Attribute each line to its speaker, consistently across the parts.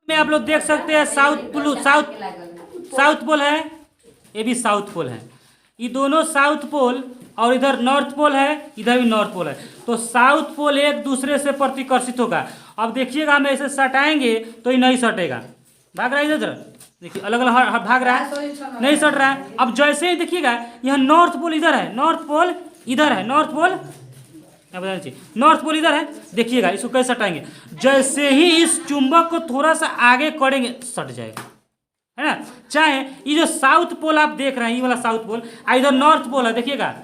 Speaker 1: में आप लोग देख सकते हैं साउथ पोल है, ये भी साउथ पोल है। ये दोनों साउथ पोल और इधर नॉर्थ पोल है, इधर भी नॉर्थ पोल है। तो साउथ पोल एक दूसरे से प्रतिकर्षित होगा। अब देखिएगा हम ऐसे सटाएंगे तो ये नहीं सटेगा, भाग रहा है इधर, देखिए अलग अलग भाग रहा है, नहीं सट रहा है। अब जैसे ही देखिएगा यहाँ नॉर्थ पोल इधर है, नॉर्थ पोल इधर है, नॉर्थ पोल नॉर्थ पोल इधर है, देखिएगा इसको कैसे हटाएंगे। जैसे ही इस चुंबक को थोड़ा सा आगे करेंगे सट जाएगा, है ना। चाहे ये जो साउथ पोल आप देख रहे हैं, ये वाला साउथ पोल, इधर नॉर्थ पोल है, देखिएगा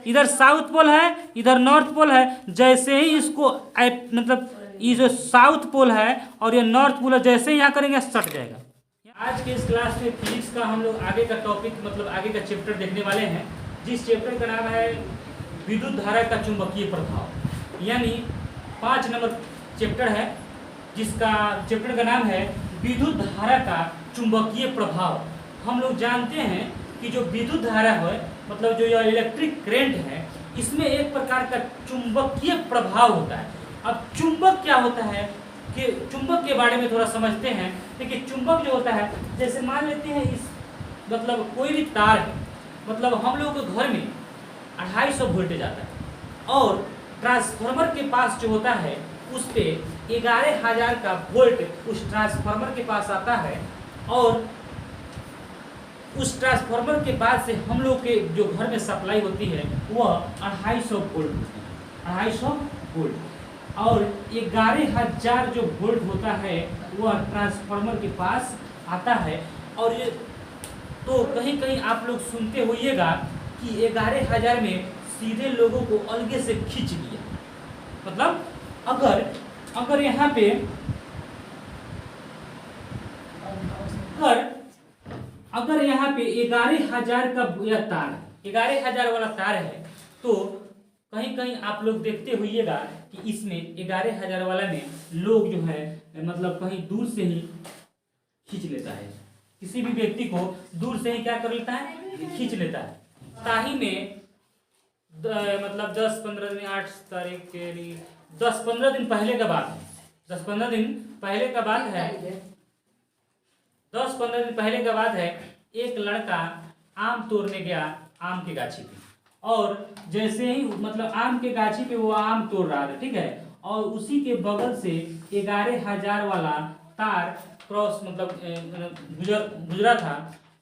Speaker 1: इधर साउथ पोल है, इधर नॉर्थ पोल है। जैसे ही इसको मतलब ये जो साउथ पोल है और ये नॉर्थ पोल है, जैसे ही यहाँ करेंगे सट जाएगा। आज के इस क्लास में फिजिक्स का हम लोग आगे का टॉपिक मतलब आगे का चैप्टर देखने वाले हैं, जिस चैप्टर का नाम है विद्युत धारा का चुंबकीय प्रभाव, यानी 5 नंबर चैप्टर है, जिसका चैप्टर का नाम है विद्युत धारा का चुंबकीय प्रभाव। हम लोग जानते हैं कि जो विद्युत धारा है मतलब जो यह इलेक्ट्रिक करंट है, इसमें एक प्रकार का चुंबकीय प्रभाव होता है। अब चुंबक क्या होता है कि चुंबक के बारे में थोड़ा समझते हैं। देखिए चुंबक जो होता है, जैसे मान लेते हैं इस मतलब कोई भी तार है, मतलब हम लोग के घर में 250 वोल्टेज आता है और ट्रांसफार्मर के पास जो होता है उस पर 11,000 का वोल्ट उस ट्रांसफार्मर के पास आता है, और उस ट्रांसफार्मर के बाद से हम लोग के जो घर में सप्लाई होती है वह 250 वोल्ट होती है, 250 वोल्ट, और 11,000 जो वोल्ट होता है वह ट्रांसफार्मर के पास आता है। और ये तो कहीं कहीं आप लोग सुनते होइएगा कि 11,000 में सीधे लोगों को अलगे से खींच लिया। मतलब अगर यहाँ पे अगर यहाँ पे 11,000 का यह तार, 11,000 वाला तार है, तो कहीं कहीं आप लोग देखते होइएगा कि इसमें 11,000 वाला में लोग जो है मतलब कहीं दूर से ही खींच लेता है, किसी भी व्यक्ति को दूर से ही क्या कर लेता है, खींच लेता है। ताही में मतलब 10-15 दिन 8 तारीख के लिए 10-15 दिन पहले का बात है, 10-15 दिन पहले का बात है, 10-15 दिन पहले का बात है। एक लड़का आम तोड़ने गया आम के गाछी पे, और जैसे ही मतलब आम के गाछी पे वो आम तोड़ रहा था, ठीक है, और उसी के बगल से 11,000 वाला तार क्रॉस मतलब गुजरा था।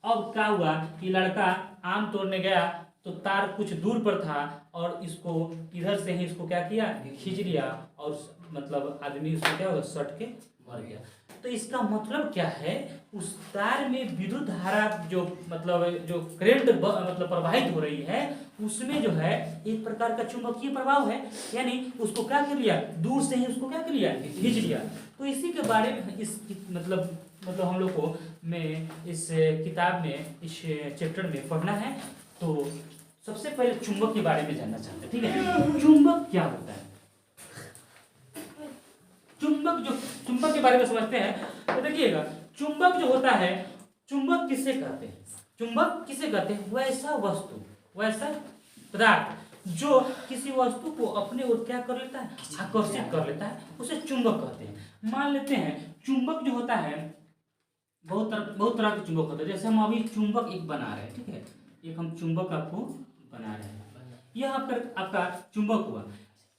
Speaker 1: अब क्या हुआ कि लड़का आम तोड़ने गया तो तार कुछ दूर पर था और इसको इधर से ही इसको क्या किया, खींच लिया, और मतलब आदमी उसको क्या हुआ, सट के मर गया। तो इसका मतलब क्या है, उस तार में विद्युत धारा जो मतलब जो करंट मतलब प्रवाहित हो रही है, उसमें जो है एक प्रकार का चुंबकीय प्रभाव है, यानी उसको क्या कर लिया, दूर से ही उसको क्या कर लिया, खींच लिया। तो इसी के बारे में इस मतलब हम लोग को में इस किताब में इस चैप्टर में पढ़ना है। तो सबसे पहले चुंबक के बारे में जानना चाहते हैं, ठीक है। चुंबक क्या होता है, चुंबक के बारे में समझते हैं। तो देखिएगा चुंबक जो होता है, चुंबक किसे कहते हैं, चुंबक किसे कहते हैं, वैसा वस्तु, वैसा पदार्थ जो किसी वस्तु को अपने ओर क्या कर लेता है, आकर्षित कर लेता है, उसे चुंबक कहते हैं। मान लेते हैं चुंबक जो होता है बहुत तरह के चुंबक होता है। जैसे हम अभी चुंबक एक बना रहे हैं, ठीक है, एक हम चुंबक आपको बना रहे हैं, यह आपका चुंबक हुआ।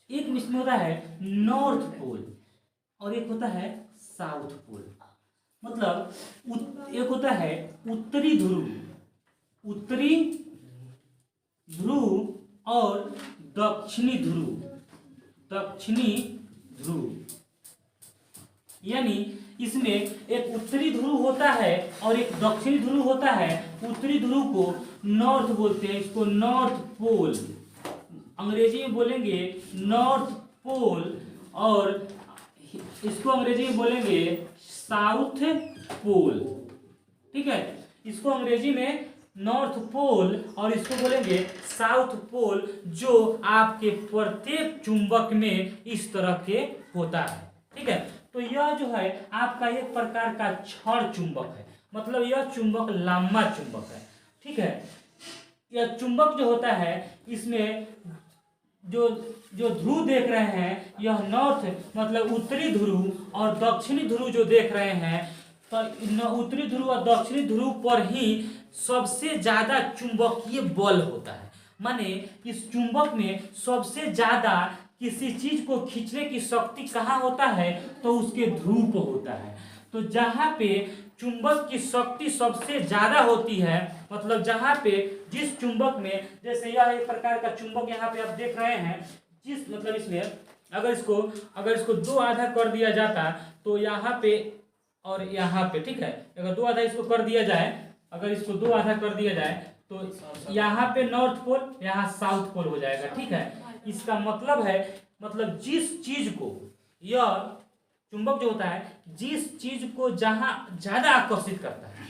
Speaker 1: एक इसमें होता है नॉर्थ पोल और एक होता है साउथ पोल। मतलब एक होता है उत्तरी ध्रुव और दक्षिणी ध्रुव, यानी इसमें एक उत्तरी ध्रुव होता है और एक दक्षिणी ध्रुव होता है। उत्तरी ध्रुव को नॉर्थ बोलते हैं, इसको नॉर्थ पोल, अंग्रेजी में बोलेंगे नॉर्थ पोल, और इसको अंग्रेजी में बोलेंगे साउथ पोल, ठीक है। इसको अंग्रेजी में नॉर्थ पोल और इसको बोलेंगे साउथ पोल, जो आपके प्रत्येक चुंबक में इस तरह के होता है, ठीक है। तो यह जो है आपका एक प्रकार का छड़ चुंबक है, मतलब यह चुंबक लंबा चुंबक है, ठीक है। यह चुंबक जो होता है इसमें जो जो ध्रुव देख रहे हैं यह नॉर्थ मतलब उत्तरी ध्रुव और दक्षिणी ध्रुव जो देख रहे हैं, तो उत्तरी ध्रुव और दक्षिणी ध्रुव पर ही सबसे ज्यादा चुंबकीय बल होता है। माने इस चुंबक में सबसे ज्यादा किसी चीज को खींचने की शक्ति कहाँ होता है, तो उसके ध्रुव को होता है। तो जहाँ पे चुंबक की शक्ति सबसे ज्यादा होती है, मतलब जहाँ पे जिस चुंबक में, जैसे यह एक प्रकार का चुंबक यहाँ पे आप देख रहे हैं, जिस मतलब इसमें अगर इसको दो आधा कर दिया जाता तो यहाँ पे और यहाँ पे, ठीक है, अगर दो आधा इसको कर दिया जाए, अगर इसको दो आधा कर दिया जाए तो यहाँ पे नॉर्थ पोल, यहाँ साउथ पोल हो जाएगा, ठीक है। इसका मतलब है, मतलब जिस चीज को यह चुंबक जो होता है, जिस चीज को जहां ज्यादा आकर्षित करता है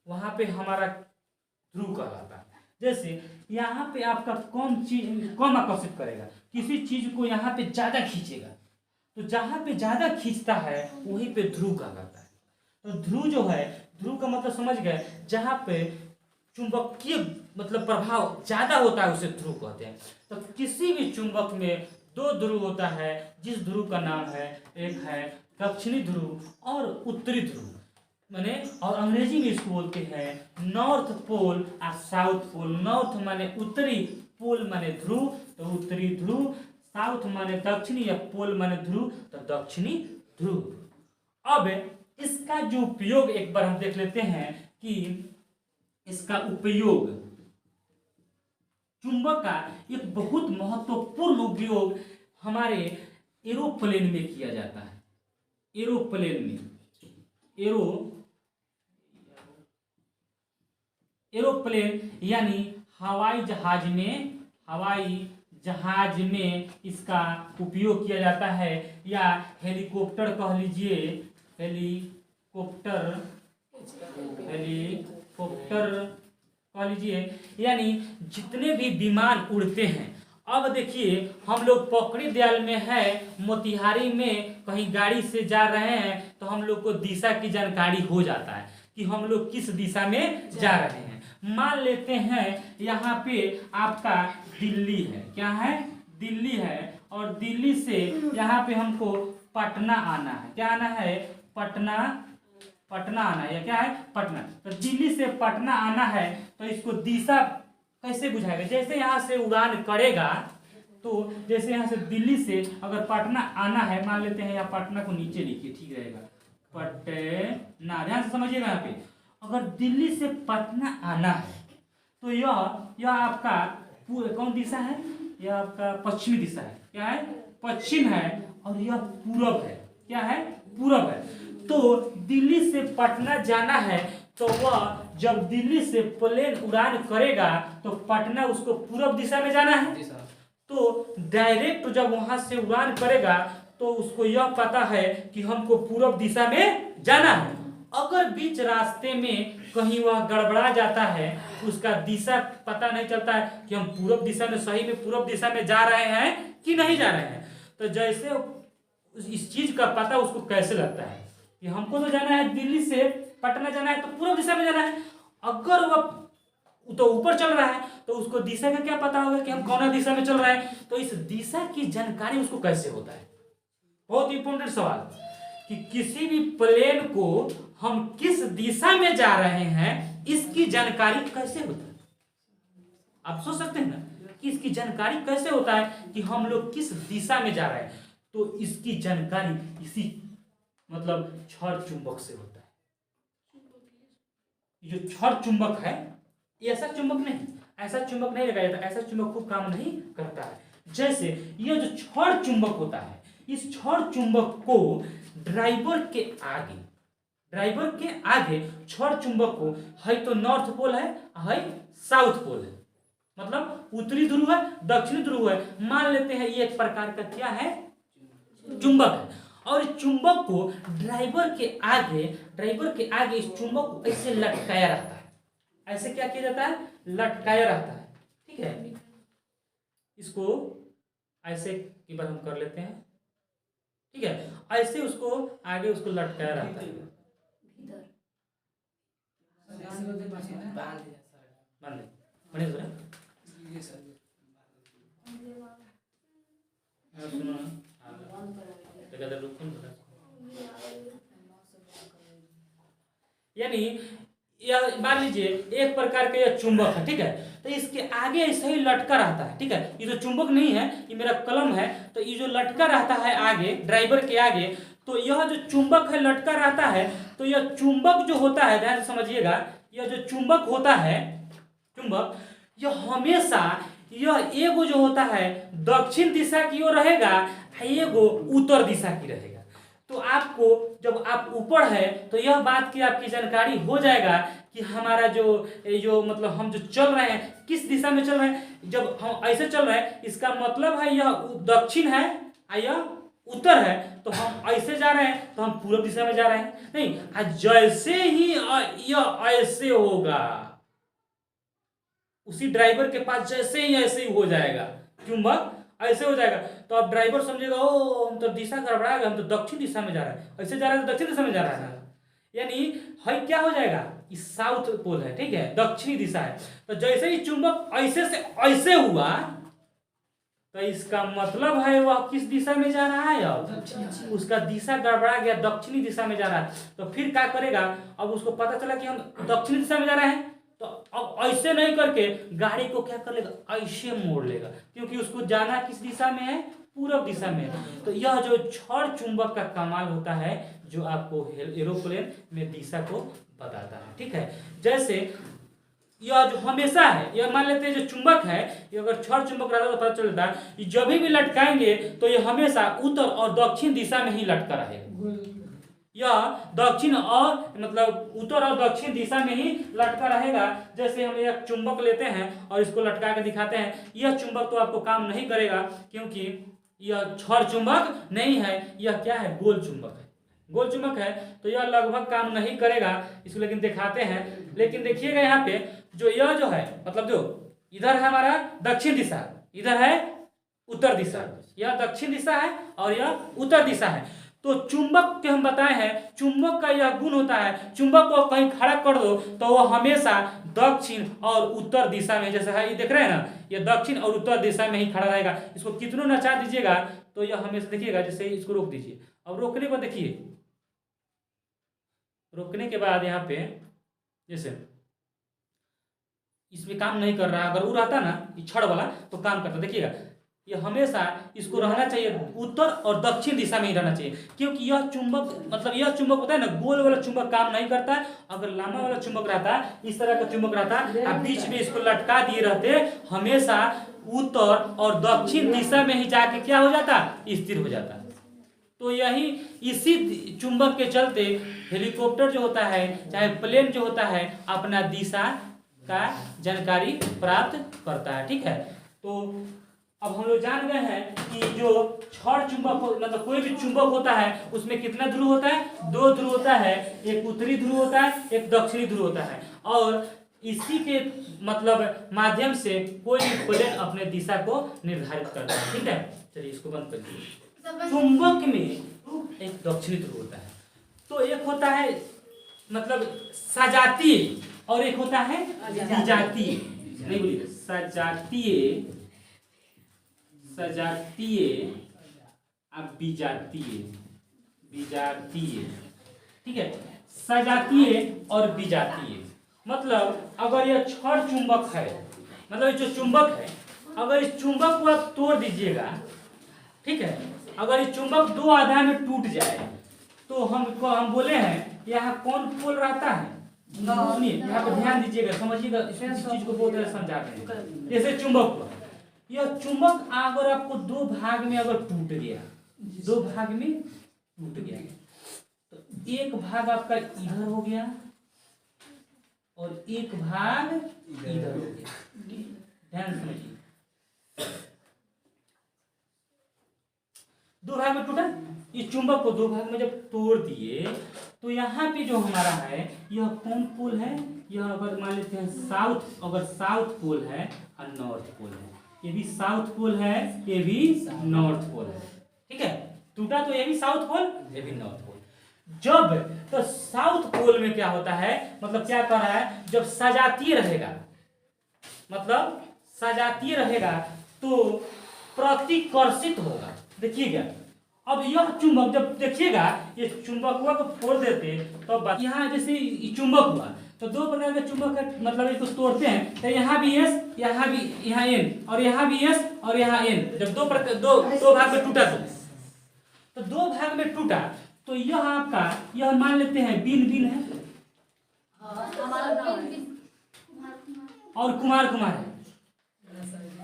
Speaker 1: वहां पे हमारा ध्रुव कहलाता है। जैसे यहाँ पे आपका कौन चीज कम आकर्षित करेगा, किसी चीज को यहाँ पे ज्यादा खींचेगा, तो जहां पे ज्यादा खींचता है वहीं पे ध्रुव कहलाता है। तो ध्रुव जो है, ध्रुव का मतलब समझ गए, जहां पे चुंबकीय मतलब प्रभाव ज्यादा होता है उसे ध्रुव कहते हैं। तो किसी भी चुंबक में दो ध्रुव होता है, जिस ध्रुव का नाम है, एक है दक्षिणी ध्रुव और उत्तरी ध्रुव, माने और अंग्रेजी में इसको बोलते हैं नॉर्थ पोल और साउथ पोल। नॉर्थ माने उत्तरी, पोल माने ध्रुव, तो उत्तरी ध्रुव, साउथ माने दक्षिणी या पोल माने ध्रुव, तो दक्षिणी ध्रुव। अब इसका जो उपयोग एक बार हम देख लेते हैं कि इसका उपयोग, चुंबक का एक बहुत महत्वपूर्ण उपयोग हमारे एरोप्लेन में किया जाता है। एरोप्लेन में, एरोप्लेन यानी हवाई जहाज में इसका उपयोग किया जाता है, या हेलीकॉप्टर कह लीजिए, हेलीकॉप्टर कह लीजिए, यानी जितने भी विमान उड़ते हैं। अब देखिए हम लोग पकड़ी दयाल में है, मोतिहारी में कहीं गाड़ी से जा रहे हैं तो हम लोग को दिशा की जानकारी हो जाता है कि हम लोग किस दिशा में जा रहे हैं। मान लेते हैं यहाँ पे आपका दिल्ली है, क्या है, दिल्ली है, और दिल्ली से यहाँ पे हमको पटना आना है, क्या आना है, पटना आना है, या क्या है, पटना। तो दिल्ली से पटना आना है, तो इसको दिशा कैसे बुझाएगा, जैसे यहाँ से उड़ान करेगा, तो जैसे यहाँ से दिल्ली से अगर पटना आना है, मान लेते हैं यहाँ पटना को नीचे लिखिए, ठीक रहेगा, पटना, ध्यान से समझिएगा। यहाँ पे अगर दिल्ली से पटना आना है तो यह आपका कौन दिशा है, यह आपका पश्चिमी दिशा है, क्या है, पश्चिम है, और यह पूरब है, क्या है, पूरब है। तो दिल्ली से पटना जाना है, तो वह जब दिल्ली से प्लेन उड़ान करेगा तो पटना उसको पूरब दिशा में जाना है, तो डायरेक्ट जब वहां से उड़ान करेगा तो उसको यह पता है कि हमको पूरब दिशा में जाना है। अगर बीच रास्ते में कहीं वह गड़बड़ा जाता है, उसका दिशा पता नहीं चलता है कि हम पूरब दिशा में, सही में पूरब दिशा में जा रहे हैं कि नहीं जा रहे हैं, तो जैसे इस चीज का पता उसको कैसे लगता है कि हमको तो जाना है दिल्ली से पटना जाना है, तो पूरब दिशा में जाना है। अगर वह तो ऊपर चल रहा है तो उसको दिशा का क्या पता होगा कि हम कौन दिशा में चल रहे हैं, तो इस दिशा की जानकारी उसको कैसे होता है। बहुत इंपॉर्टेंट सवाल कि किसी भी प्लेन को हम किस दिशा में जा रहे हैं इसकी जानकारी कैसे होता है। आप सोच सकते हैं ना कि इसकी जानकारी कैसे होता है कि हम लोग किस दिशा में जा रहे हैं, तो इसकी जानकारी इसी मतलब क्षण चुंबक से होता है। जो क्षण चुंबक है, ऐसा चुंबक नहीं, ऐसा चुंबक नहीं लगाया जाता, ऐसा चुंबक खूब काम नहीं करता है। जैसे यह जो क्षण चुंबक होता है, इस क्षण चुंबक को ड्राइवर के आगे क्षण चुंबक को है तो नॉर्थ पोल है साउथ पोल है, मतलब उत्तरी ध्रुव है, दक्षिणी ध्रुव है। मान लेते हैं ये एक प्रकार का क्या है, चुंबक है, और चुंबक को ड्राइवर के आगे इस चुंबक को ऐसे लटकाया रहता है। ऐसे क्या किया जाता है, लटकाया रहता है, ठीक है। इसको ऐसे एक बार हम कर लेते हैं, ठीक है, ऐसे उसको आगे उसको लटकाया रहता है। सुनो तो कहते रुको ना। यानी यह मान लीजिए एक प्रकार का यह चुंबक है, ठीक है, तो इसके आगे ऐसे ही लटका रहता है, ठीक है, ये जो चुंबक नहीं है, ये मेरा कलम है, तो ये जो लटका रहता है आगे ड्राइवर के आगे, तो यह जो चुंबक है लटका रहता है, तो यह चुंबक जो होता है, ध्यान से समझिएगा, यह जो चुंबक होता है, चुंबक यह हमेशा यह एगो जो होता है दक्षिण दिशा की ओर रहेगा, एगो उत्तर दिशा की रहेगा। तो आपको जब आप ऊपर है तो यह बात की आपकी जानकारी हो जाएगा कि हमारा जो मतलब हम जो चल रहे हैं किस दिशा में चल रहे हैं। जब हम ऐसे चल रहे हैं इसका मतलब है यह दक्षिण है और यह उत्तर है, तो हम ऐसे जा रहे हैं तो हम पूर्व दिशा में जा रहे हैं। नहीं, जैसे ही यह ऐसे होगा, उसी ड्राइवर के पास जैसे ही ऐसे ही हो जाएगा, चुंबक ऐसे हो जाएगा, तो अब ड्राइवर समझेगा ओ हम तो दिशा गड़बड़ा गया, हम तो दक्षिण दिशा में जा रहा है, ऐसे जा रहा है तो दक्षिण दिशा में जा रहा है, यानी है क्या हो जाएगा, इस साउथ पोल है, ठीक है, दक्षिणी दिशा है। तो जैसे ही चुंबक ऐसे से ऐसे हुआ तो इसका मतलब है वह किस दिशा में जा रहा है, अब उसका दिशा गड़बड़ा गया, दक्षिणी दिशा में जा रहा है। तो फिर क्या करेगा, अब उसको पता चला कि हम दक्षिणी दिशा में जा रहे हैं, तो अब ऐसे नहीं करके गाड़ी को क्या कर लेगा, ऐसे मोड़ लेगा, क्योंकि उसको जाना किस दिशा में है, पूर्व दिशा में है। तो यह जो छड़ चुंबक का कमाल होता है जो आपको एरोप्लेन में दिशा को बताता है, ठीक है। जैसे यह जो हमेशा है, यह मान लेते हैं जो चुंबक है, ये अगर छड़ चुंबक रहता तो पता चलता है जब भी लटकाएंगे तो यह हमेशा उत्तर और दक्षिण दिशा में ही लटका रहेगा। यह दक्षिण और मतलब उत्तर और दक्षिण दिशा में ही लटका रहेगा। जैसे हम एक चुंबक लेते हैं और इसको लटका के दिखाते हैं, यह चुंबक तो आपको काम नहीं करेगा क्योंकि यह छड़ चुंबक नहीं है, यह क्या है, गोल चुंबक है, गोल चुंबक है, तो यह लगभग काम नहीं करेगा इसको, लेकिन दिखाते हैं। लेकिन देखिएगा यहाँ पे जो यह जो है, मतलब जो इधर है हमारा दक्षिण दिशा, इधर है उत्तर दिशा, यह दक्षिण दिशा है और यह उत्तर दिशा है। तो चुंबक के हम बताए हैं, चुंबक का यह गुण होता है, चुंबक को कहीं खड़ा कर दो तो वह हमेशा दक्षिण और उत्तर दिशा में, जैसे है ये देख रहे हैं ना, ये दक्षिण और उत्तर दिशा में ही खड़ा रहेगा। इसको कितनों नचा दीजिएगा तो यह हमेशा देखिएगा, जैसे इसको रोक दीजिए, अब रोकने को देखिए, रोकने के बाद यहाँ पे जैसे इसमें काम नहीं कर रहा, अगर वो रहता ना ये छड़ वाला तो काम करता। देखिएगा ये हमेशा इसको रहना चाहिए उत्तर और दक्षिण दिशा में ही रहना चाहिए, क्योंकि यह चुंबक मतलब यह चुंबक होता है ना, गोल वाला चुंबक काम नहीं करता है। अगर लंबा वाला चुंबक रहता, इस तरह का चुंबक रहता, आप बीच में इसको लटका दिए रहते, हमेशा उत्तर और दक्षिण दिशा में ही जाके क्या हो जाता, स्थिर हो जाता। तो यही इसी चुंबक के चलते हेलीकॉप्टर जो होता है चाहे प्लेन जो होता है अपना दिशा का जानकारी प्राप्त करता है, ठीक है। तो अब हम लोग जान गए हैं कि जो छड़ चुंबक मतलब कोई भी चुंबक होता है उसमें कितना ध्रुव होता है, 2 ध्रुव होता है, एक उत्तरी ध्रुव होता है, एक दक्षिणी ध्रुव होता है, और इसी के मतलब माध्यम से कोई भी प्लेन अपने दिशा को निर्धारित करता है, ठीक है। चलिए इसको बंद कर दीजिए। चुंबक में एक दक्षिणी ध्रुव होता है, तो एक होता है मतलब सजातीय और एक होता है विजातीय, नहीं बोलिए सजातीय, सजातीय अब विजातीय, विजातीय, ठीक है। सजातीय और विजातीय मतलब अगर यह छड़ चुंबक है, मतलब जो चुंबक है, अगर इस चुंबक को आप तोड़ दीजिएगा, ठीक है, अगर इस चुंबक 2 आधा में टूट जाए तो हम बोले हैं यहाँ कौन पोल रहता है, सुनिए यहाँ पर ध्यान दीजिएगा, समझिएगा, इस चीज को बहुत समझाते हैं। जैसे चुंबक को, यह चुंबक अगर आपको 2 भाग में अगर टूट गया, 2 भाग में टूट गया, तो एक भाग आपका इधर हो गया और एक भाग इधर हो गया, ध्यान समझिए। 2 भाग में टूटा, इस चुंबक को 2 भाग में जब तोड़ दिए तो यहाँ पे जो हमारा है यह कौन पोल है, यह अगर मान लेते हैं साउथ, अगर साउथ पोल है और नॉर्थ पोल है, ये भी साउथ पोल है, ये भी नॉर्थ पोल है, ठीक है। टूटा तो ये भी साउथ पोल, ये भी नॉर्थ पोल। जब तो साउथ पोल में क्या होता है, मतलब क्या कर रहा है, जब सजातीय रहेगा, मतलब सजातीय रहेगा तो प्रतिकर्षित होगा, देखिएगा अब यह चुंबक जब देखिएगा ये चुंबक हुआ को फोड़ देते तो यहाँ जैसे चुंबक हुआ तो दो प्रकार के चुंबक है, मतलब इसको तोड़ते हैं तो यहाँ भी एस, यहाँ भी यहाँ एन, और यहाँ भी एस और यहाँ एन। जब दो भाग में टूटा तो दो भाग में टूटा तो यह आपका यह मान लेते हैं बिन बिन है और कुमार कुमार है।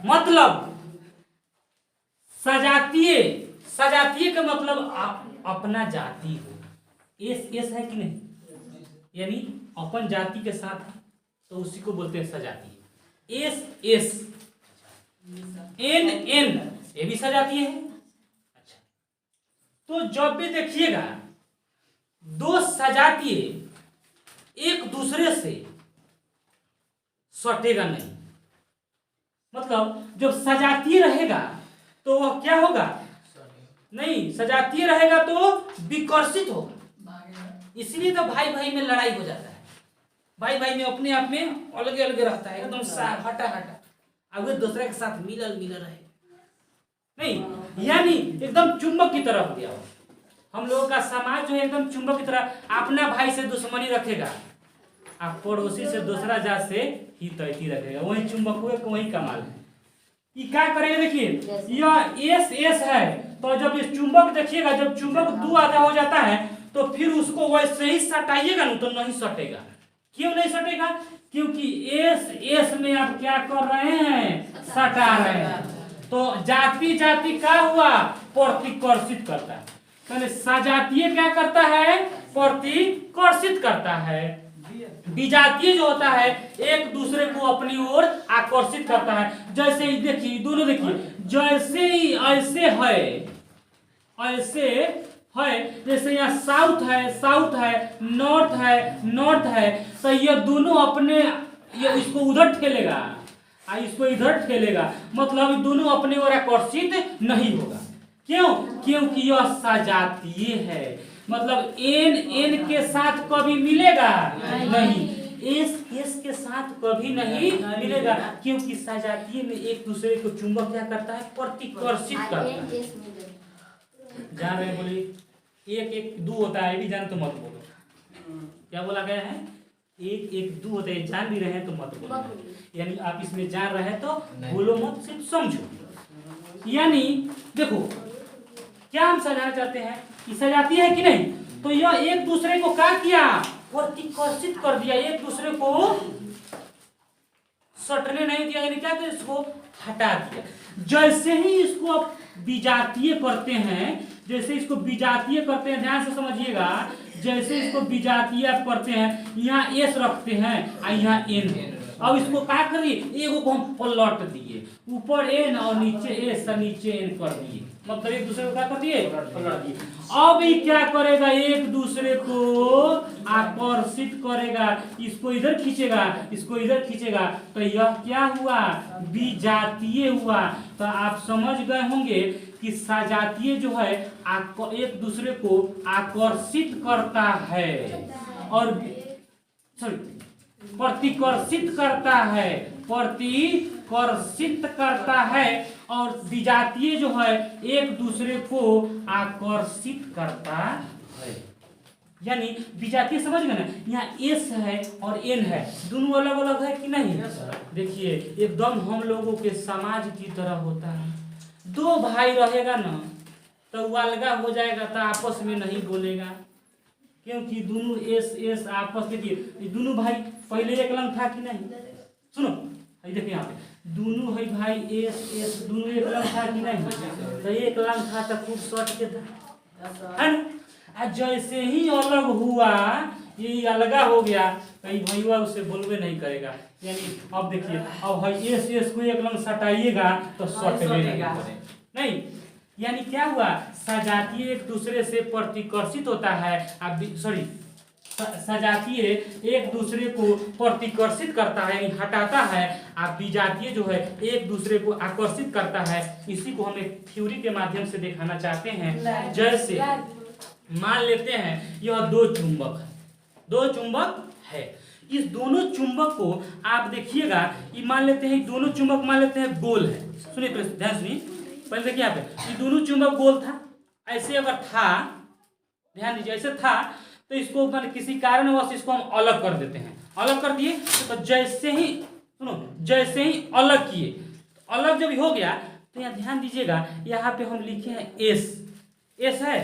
Speaker 1: मतलब सजातीय का मतलब आप अपना जाति हो। एस है कि नहीं, यानी अपन जाति के साथ तो उसी को बोलते हैं सजातीय। एस एन ये भी सजातीय है। अच्छा, तो जब भी देखिएगा दो सजातीय एक दूसरे से सटेगा नहीं, मतलब जब सजातीय रहेगा तो वह क्या होगा, नहीं सजातीय रहेगा तो विकर्षित होगा। इसलिए तो भाई भाई में लड़ाई हो जाता है, भाई भाई में अपने आप में अलग अलग रहता है, एकदम हटा अब दूसरे के साथ मिलल रहे नहीं, यानी एकदम चुंबक की तरह हो गया। हम लोगों का समाज जो है एकदम चुंबक की तरह, अपना भाई से दुश्मनी रखेगा, आप पड़ोसी से दूसरा जात से ही तैती रखेगा, वही चुंबक हुए वही कमाल है। ये क्या करेगा, देखिए यह एस है तो जब ये चुंबक देखिएगा जब चुंबक दो आधा हो जाता है तो फिर उसको वैसे ही सटाइएगा ना तो नहीं सटेगा। क्यों नहीं सटेगा, क्योंकि एस में आप क्या कर रहे हैं, सटा रहे हैं। तो जाति क्या हुआ, प्रतिकर्षित करता है। पहले सजातीय क्या करता है, प्रतिकर्षित करता है। विजातीय जो होता है एक दूसरे को अपनी ओर आकर्षित करता है। जैसे ही देखिए दोनों देखिए, जैसे ही ऐसे है जैसे यहाँ साउथ है नॉर्थ है तो ये दोनों अपने ये इसको उधर ठेलेगा इसको इधर ठेलेगा, मतलब दोनों अपने ओर आकर्षित नहीं होगा। क्यों, क्योंकि यह सजातीय है, मतलब एन के साथ कभी मिलेगा नहीं, एस के साथ कभी नहीं मिलेगा, क्योंकि सजातीय में एक दूसरे को चुंबक क्या करता है, प्रतिकर्षित करता है। जान रहे बोलिए, एक दो होता है, ये भी जान तो मत बोलो। क्या बोला गया है, एक दो होता है, जान भी रहे हैं तो मत बोलो, यानी आप इसमें जान रहे हैं तो बोलो मत, सिर्फ समझो। यानी देखो क्या हम समझाना चाहते हैं कि सजातीय है कि नहीं, तो यह एक दूसरे को क्या किया, प्रतिकर्षित कर दिया, एक दूसरे को सटने नहीं दिया, यानी क्या कर इसको हटा दिया। जैसे ही इसको आप विजातीय करते हैं, जैसे इसको विजातीय करते हैं, ध्यान से समझिएगा, जैसे इसको विजातीय आप करते हैं, यहाँ एस रखते हैं और यहाँ एन है। अब इसको क्या करिए, एगो को हम पलट दिए, ऊपर एन और नीचे एस और नीचे एन कर दिए, मतलब एक दूसरे को क्या कर दिए, पलट दिए। अब ये क्या करेगा, एक दूसरे को आकर्षित करेगा, इसको इधर खींचेगा, इसको इधर खींचेगा, तो यह क्या हुआ, विजातीय हुआ। तो आप समझ गए होंगे कि सजातीय जो है एक दूसरे को आकर्षित करता है और प्रतिकर्षित करता है, और विजातीय जो है एक दूसरे को आकर्षित करता है। यानी विजातीय समझ गए ना, यहाँ एस है और एन है, दोनों अलग अलग है कि नहीं। देखिए एकदम हम लोगों के समाज की तरह होता है, दो भाई रहेगा ना तो वो अलगा हो जाएगा तो आपस में नहीं बोलेगा, क्योंकि दोनों एस आपस में, ये दोनों भाई पहले एक लंग था कि नहीं, सुनो देखिए यहाँ पे दोनों है भाई एस दोनों एक लंग था कि नहीं, तो एक लंग था तो खूब सट के था, है ना। जैसे ही अलग हुआ, ये अलगा हो गया, कहीं भैया उसे बोलवे नहीं करेगा। यानी अब देखिए, अब है एस को एक लंग सटाइएगा तो सटवे नहीं, यानी क्या हुआ, सजातीय एक दूसरे से प्रतिकर्षित होता है, सजातीय एक दूसरे को प्रतिकर्षित करता है, यानी हटाता है। आप विजातीय जो है एक दूसरे को आकर्षित करता है। इसी को हम एक थ्योरी के माध्यम से दिखाना चाहते हैं। जैसे मान लेते हैं यह दो चुंबक है, इस दोनों चुंबक को आप देखिएगा, ये मान लेते हैं दोनों चुंबक मान लेते हैं गोल है। सुनिए ध्यान सुनिए, पहले देखिए यहाँ पे ये दोनों चुंबक गोल था, ऐसे अगर था, ध्यान दीजिए ऐसे था, तो इसको मतलब किसी कारणवश इसको हम अलग कर देते हैं। अलग कर दिए तो जैसे ही सुनो, जैसे ही अलग किए तो अलग जब हो गया तो यहाँ ध्यान दीजिएगा, यहाँ पे हम लिखे हैं एस, एस है,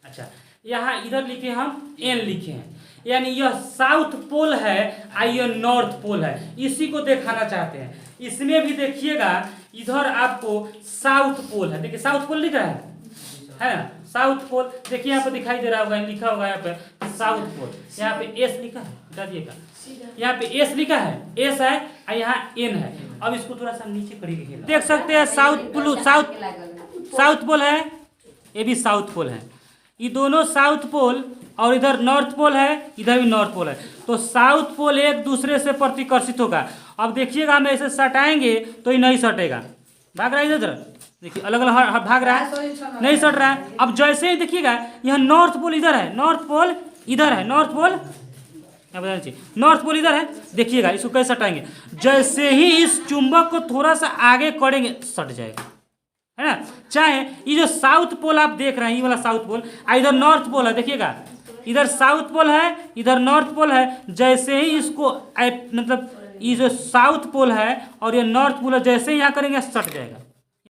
Speaker 1: अच्छा यहाँ इधर लिखे हम एन लिखे हैं, यानी यह साउथ पोल है और यह नॉर्थ पोल है। इसी को दिखाना चाहते हैं। इसमें भी देखिएगा इधर आपको साउथ पोल है, देखिए साउथ पोल लिखा है ना, साउथ पोल देखिए यहाँ पे दिखाई दे रहा होगा, लिखा होगा यहाँ पे साउथ पोल, यहाँ पे एस लिखा है, बता दिएगा यहाँ पे एस लिखा है, एस है और यहाँ एन है। अब इसको थोड़ा सा नीचे करिए, देख सकते हैं साउथ पोल है, ये भी साउथ पोल है, ये दोनों साउथ पोल और इधर नॉर्थ पोल है, इधर भी नॉर्थ पोल है। तो साउथ पोल एक दूसरे से प्रतिकर्षित होगा। अब देखिएगा हम ऐसे सटाएंगे तो ये नहीं सटेगा, भाग रहा है इधर, देखिए अलग अलग भाग रहा है, नहीं सट रहा है। अब जैसे ही देखिएगा यहाँ नॉर्थ पोल इधर है, नॉर्थ पोल इधर है, नॉर्थ पोल बताना चाहिए, नॉर्थ पोल इधर है, देखिएगा इसको कैसे सटाएंगे, जैसे ही इस चुंबक को थोड़ा सा आगे करेंगे सट जाएगा, है ना। चाहे ये जो साउथ पोल आप देख रहे हैं, ये वाला साउथ पोल, इधर नॉर्थ पोल है, देखिएगा इधर साउथ पोल है, इधर नॉर्थ पोल है, जैसे ही इसको मतलब ये जो साउथ पोल है और ये नॉर्थ पोल है, जैसे ही यहाँ करेंगे सट जाएगा।